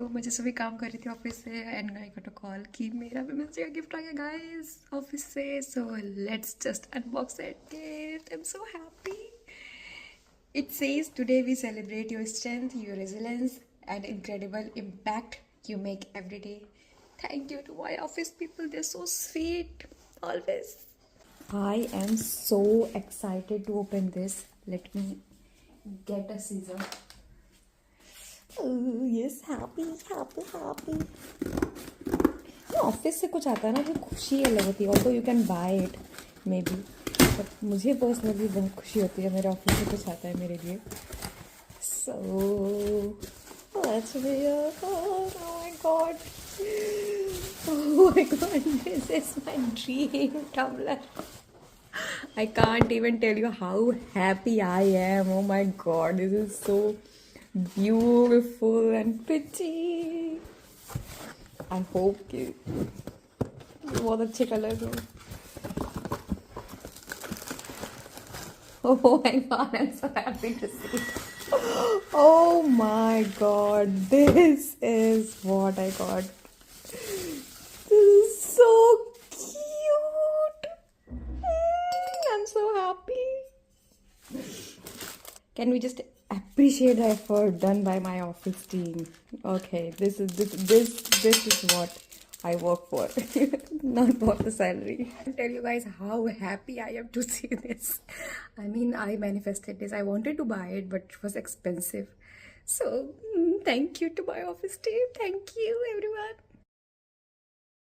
तो मैं जैसे भी काम कर रही थी ऑफिस से and I got a call कि मेरा वुमेन्स डे का गिफ्ट आ गया गाइस ऑफिस से. So let's just unbox that gift. I am so happy. It says today we celebrate your strength, your resilience, and incredible impact you make every day. Thank you to my office people. They're so sweet. Always. I am so excited to open this. Let me get a scissor. Oh, yes, happy. Office से कुछ आता है ना जो खुशी अलग होती है. Although you can buy it may be, but मुझे पर्सनली बहुत खुशी होती है मेरे ऑफिस से कुछ आता है मेरे लिए. So let's be. Oh my God, oh my God, this is my dream tumbler. I can't even tell you how happy I am. Oh my god, this is so beautiful and pretty. I hope कि बहुत अच्छे colour हो. Oh my god, I'm so happy to see. Oh my god, this is what I got. This is so cute. I'm so happy. Can we just appreciate the effort done by my office team? Okay, this is what I work for, not for the salary. I'll tell you guys how happy I am to see this. I mean, I manifested this. I wanted to buy it, but it was expensive. So, thank you to my office team. Thank you, everyone.